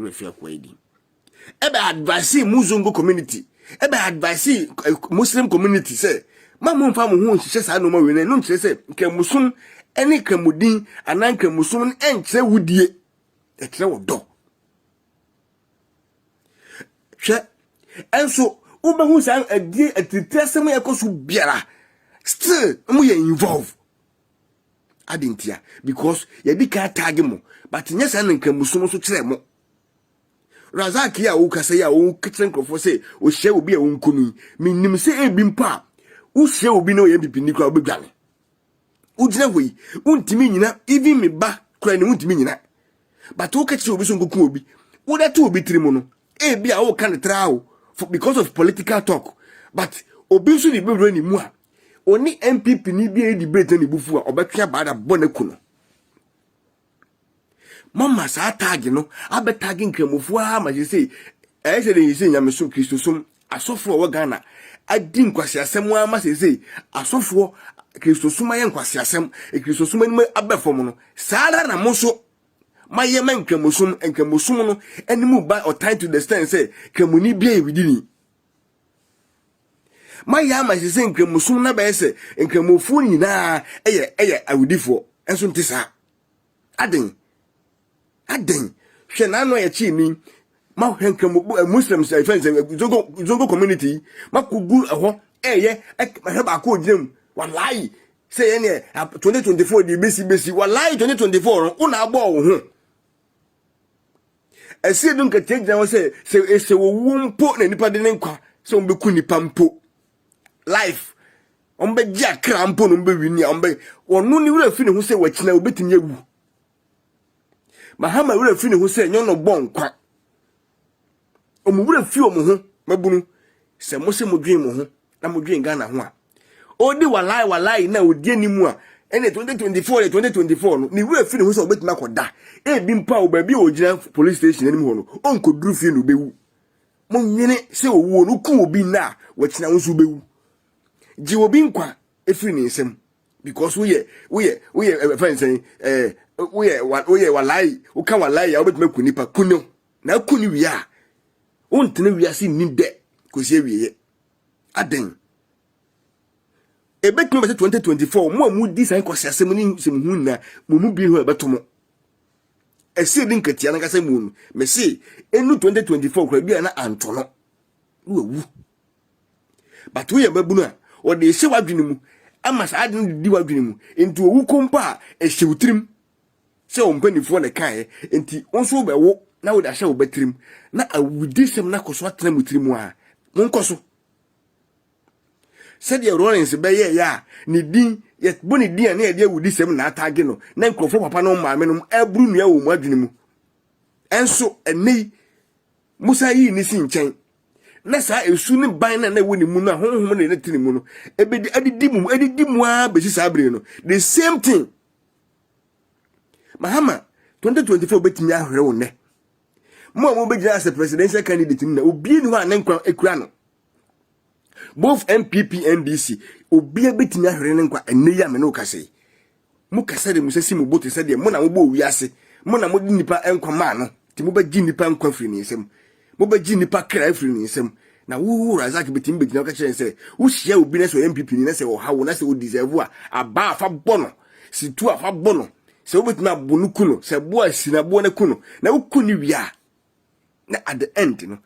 refi akwadi ebe advise Muzungu community ebe advise Muslim community say ma mo mfa mo ho nhihye saa no ma we no nkyere say nkamusum ene kamudin anan kamusum enkyere wudie ekyere wodo hwe enso ubehu saa adie atitresem ekoso biara still mo ye involve adintia because ye di ka tag mo but nyesa nkamusum so kyere mo Razaki ya ukase ya ukitrenkrofo say o hye obi a wonkumi minim say ebi mpa wo hye obi no ye bibini kwa obedwane ugina hoi untimi nyina even me ba kra ne untimi nyina but wo kachi obi so nkoku obi wo da to obi tirimo no ebi a wo kan trawo because of political talk but obi so ni bebre ni mu a oni MPP ni bi e debate ni bufu a obetwa bada bonaku no mama sa tag no abe tag nkramofu a ma say say dey say nyameso Kristosum asofo wo Ghana adi nkwasi asem a ma say asofo Kristosum aye nkwasi asem Kristosum ani abefom no saara na moso maye man nkramusum no animu ba or time to the stand say kramuni bia e widini maya ma say nkramusum na ba say nkramofu nyina eye awudifo enso ntisa aden hwe na no ye chi ni ma hwenka Muslims friends zongo community makugu eho eye ma ba ko ginem wallahi say ye 2024 di besi wallahi 2024 una agbo wo ho ese dun ka tejja wo say ese wo wumpo na nipa de nkwa so mbe ku nipa mpo life ombe gia krampo no mbe wini ombe wonu ni wura fi ne ho say wachina obetimi awu mahama wura fi ne ho say nyono bonkwa omwura fi omo ho mabunu se mo se modwen mo ho na modwen Ghana ho a odi wallahi na odi animu a ene 2024 no ni wura fi ne ho say obetima koda e bi mpa o ba bi ogina police station anim ho no onkoduru fi no bewu mo nyene se owu no ku obi na wachina wo so bewu ji obi nkwa efiri ne nsem because we friends say we wallahi o ka wallahi ya obetima kunipa kuno na kuni wi a ontene wi ase ni de kosie wiye aden ebetima 2024 mo amu di san kwase asem ni nsem hu na mo bi ho ebetomo ese din katia na kase mu me se enu 2024 kwa bia na antono wu but we babunu a o de hye wadwene mu ama sa adin di wadwene mu enti owu kompa a hye wutrim se o mpanifo na kan enti onso be wo na wo da hye wo betrim na awudisem na koso atena mutrim a monkoso said your olence be ya ni din yet boni din na ye de awudisem na atage no na nkrofo papa no maame no abru nua wo mu adwene mu enso enei musa yi ni si nchen na sa esu ni ban na woni mu no honhom na netini mu no ebedi adidi mu a besi sabre no the same thing mahama 2024 betimi ahwere wo ne mo begira as a presidential candidate na obi ni ho anenkwa ekura no both MPP NDC obi betimi ahwere ne nkwa enne ya me no kase mu kase de musasi mu bote se de mo na mo bo wi ase mo na mo di nipa enkwa ma no ti mo ba gi nipa enkwa firi ni nsem mo ba gi nipa kra firi ni nsem na wu razak betimi begina ka kire se wo hia obi na so MPP ni na se wo hawo na se wo deserve a aba afa bono si tu afa bono se wo betimi abonu kuno se bo asina bo na kuno na wo kuni wi a na at the end no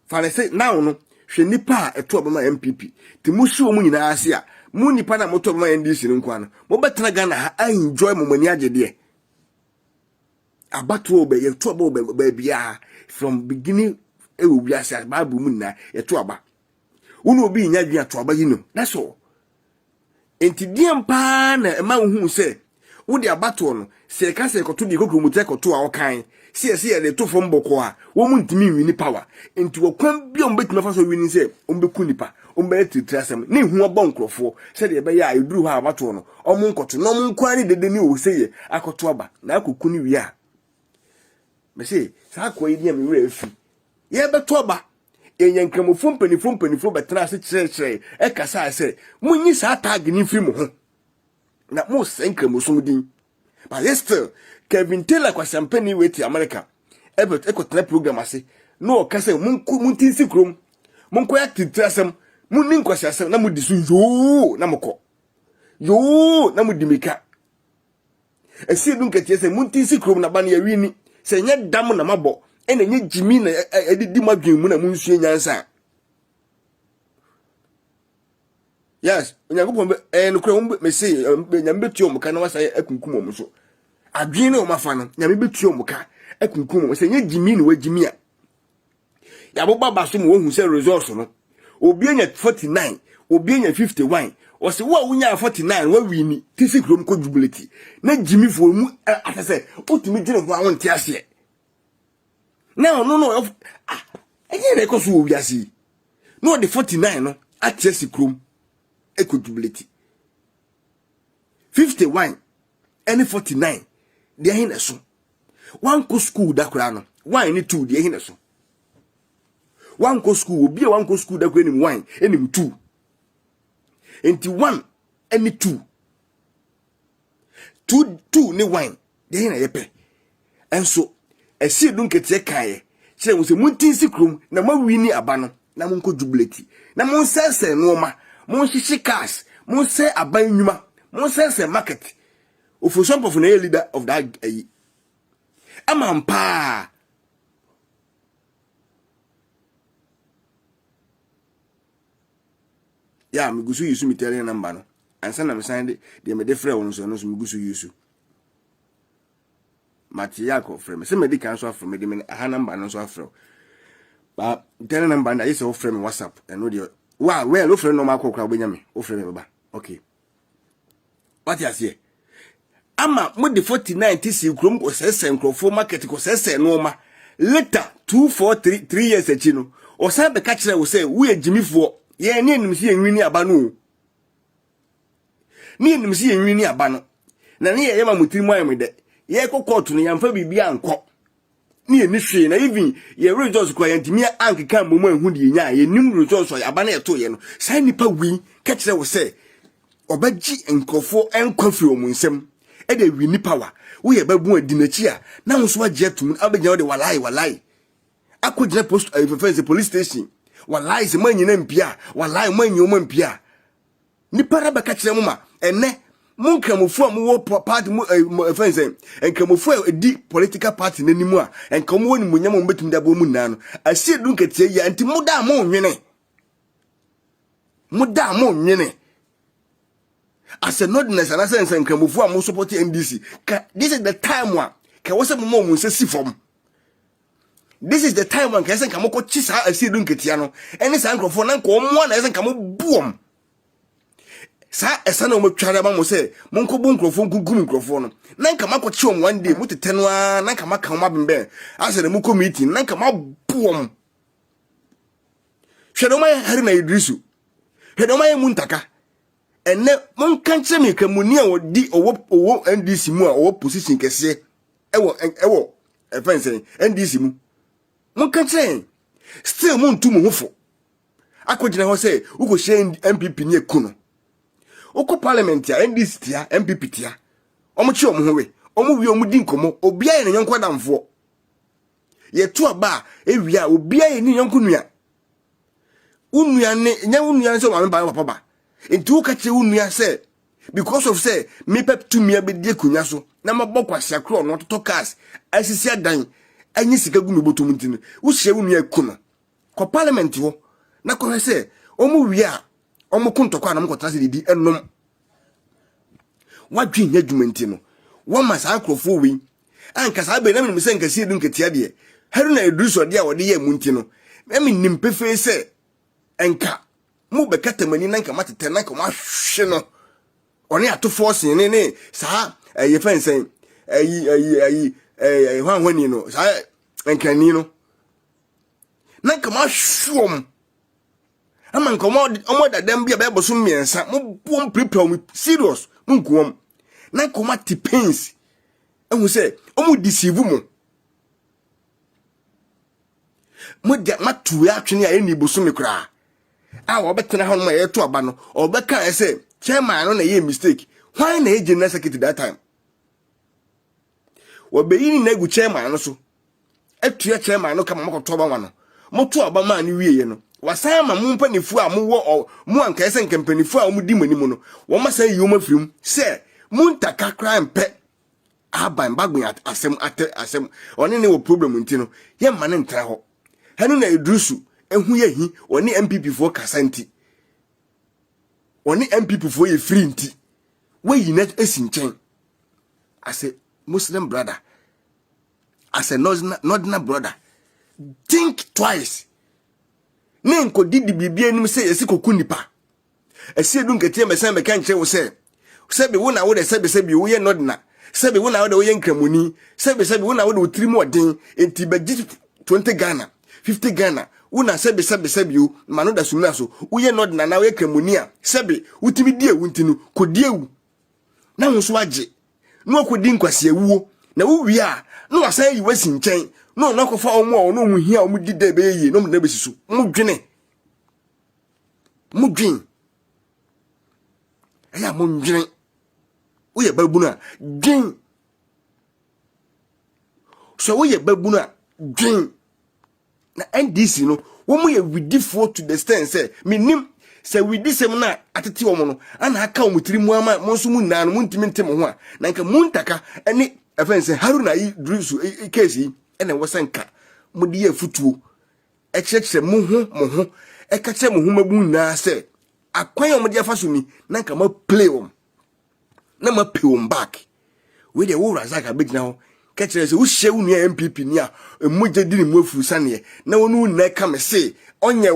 fa say now no hwe nipa eto obama MPP ti mu hwe mu nyina ase a mu nipa na moto obama NDC no nkwa no mo betena Ghana ha enjoy momani agede abatu obe ye to oba bia from beginning ewo bia ase bible mu na ye to aba wonu obi nya dua to aba yino that's all enti diampa na ema hu se wo de abatu no se ka se koto di kokro mutu ekoto a okan se ye le to fo mboko a wo mu ntimi wini power enti wo kwan bia mbetuma fa so wini se ombeku nipa ombe titrasem ne hu obo nkrofo se de be ya eduru ha abatu no omu nkoto no mu nkwan ni dede ni o se ye akoto aba na akoku ni wi a me se sa kwa yi dia me wura afi ye beto aba enyankramofo mpanifo betena ase kyerɛkyerɛ ekasa se munyi sa tag ni firi mo ho na mo senkramosom din but yes still Kevin Taylor kwa champagne wait America ekotena program ase no okase muntinsi krom munko ya titrasem munni nkwasiasem na mudi so yo na moko yo na mudi mika esi edun ketie se muntinsi krom na ba na yawini se nya dam na mabo ena nya jimi na edidi madwen mu na munsue nyansa yes onyankopon no krom me say nyame betuo muka na wasa akunkum om so adwen na o mafa no nyame betuo muka akunkum se nya jimi na wajimi a ya boba baso mu wohu se resource no obi anya 49 obi anya 51 o se wo wunya 49 wa wini tisi krom ko jubility na jimi fo mu atase otumi gire ho awon ti ase no eye re ko so obi ase no the 49 no atese krom equitability 51 and 49 they are in a so one go school da kura no one ni two they are in a so one go school obi one go school da kura ni one enim two enti one and two ni one they are in a yepe and so e see dun ketie kae kire wo se muntinsi krom na mawini aba no na monko jubility na mon sense no ma mon shishi cars mon say aban nyuma mon sense market of some of the leader of that amampa ya mi gusu yusu mi tele number no ansa na me sande de me de frɛ won so no so mi gusu yusu Matiyako frame se me di kan so afro me di me ha number no so afro ba tele number na yese o frame WhatsApp eno de wa well o frame no ma kokra obenya me o frame baba okay what you say ama mo de 49 tisi krom ko sese nkrofo market ko sese no ma later 243 years achi no o sa be ka kire wo say wo ejimifo ye ne enim si enwini aba no ni enim si enwini aba no na ne ye ma mutiri mu ayem de ye ko court no yamfa bibia anko ni eni hwe na even ye results ko yantimi ankeka momu ahu de nya ye nim results o aba na yeto ye no sai nipa wi ka kire wo say obaji nkofo enkwafi omunsem e de wi nipa wa wo ye babu adinachi a na wo so agye tum abegya wo de walai akogina post police station walai se manyina mpia walai manyi mo mpia nipa raba ka kire mo ma ene munkramofu a mo wo party mo fense enkramofu di political party nanimu a enkramofu woni munyam mo betum da bo mu na no asie dun ketie ya nti muda mo nwene as a nodness and as a enkramofu a mo support NDC this is the time one ka wo se mo mo se si fom this is the time one ka se nka mo ko chi sa asie dun ketia no ene sa enkrofo na nka mo na se nka mo buom sa esa na mo tware ba mo se monko bu nkrofo gugum nkrofo no na nka makoche om one day mutete no a na nka maka ma bembe ase na mu committee na nka mabuom hwedo ma hari na Idrisu hwedo ma muntaka enne mon kanche me kamuni a wodi owo NDC mu a owo position kese ewo fense NDC mu mon kanche still mon tu mu hofo akogina ho se ugo she MPP ni ekuno oko parliament ya NDC tia MPP tia omochi omhowe omuwi omudi nkomo obia ye nyonko damfo ye to aba ewia obia ye ni nyonko nua unua ne nya unua so ma ba papa ba ntu ka che unua se because of say me pep to me abedi akunya so na mabokwa sakro no to cars asisi adan anyi sika gu me botum ntine wo hye unua kuno ko parliament wo na ko se omuwi a omukuntokwa na mkota se didi enom wadwen nya dwumanti no wo ma sa akrofo wi anka sa be na me se nka sie dun ketia de heru na Idrisu de a wode ye munti no me nim pefe se enka mu be katamani na nka matete na nka ma hwe no oni ato force ne sa ye fense hwanhwani no sa enka ni no na nka ma hwom ama nka omo da dem bia be boso miensa mo bom prepare me serious munkuom na nka ma tipens ehu se omo deceive mo de matu ya twene a eni boso me kra a wo betena ha no ma ye to aba no obeka se chairman no na ye mistake why na general secretary that time wo be yini na gu chairman no so Etua chairman no kama makoto ba wano. Moto aba ma ni wiye no. Wasan ma mo mpanifu a mo wo mo anka ese nkempanifu a mo di mani mu no. Wo ma san yoma firim se muntaka kra mpe aban bagbin asem oni ne wo problem nti no ye ma ne ntra ho. Hanu na edrusu ehu ye hi oni MPP fo kasa nti. Oni MPP fo ye free nti. We yi net esi nchen. As a Muslim brother, as a northern brother, think twice. Nenko didi bibia nim say esi koku nipa. Esi edu nketie mesen me kan kire wo say. Sebe wo na wo de sebe wo ye northern. Sebe wo na wo de wo ye nkramuni. Sebe wo na wo de otiri mu odin enti beji 20 Ghana, 50 Ghana. Una sebe you mano da sumna so. Wo ye northern na wo ye nkramuni a. Sebe utimi die wu ntinu kodi ewu. Na wo so age. No kodi nkwase ewuo. Na wo wi a no wasan yi wasi nchen. No na kofa omo a no mu hia omu dide be yi no mu na besisu. Mu dwene. Mu dwen. Aya mu dwene. Wo ye babunu a dwen. So wo ye babunu a dwen. Na NDC no wo mu ye widifo to the extent say minim say widisem na atete wo no ana aka wo mutiri mu ama mo so mu na no muntimi ntem ho a na nka muntaka ene efense Haruna yi drusu case ene wosanka mudi ye futuo ekyekyere mo ho ekache mo ho mabu na se akwan o mudi afa so ni na nka ma play om na ma pay om back we de wo razaka begina ho kachire se wo hye wo nua MPP ni a emuje di ni mu afu sane na wonu na ka me se onye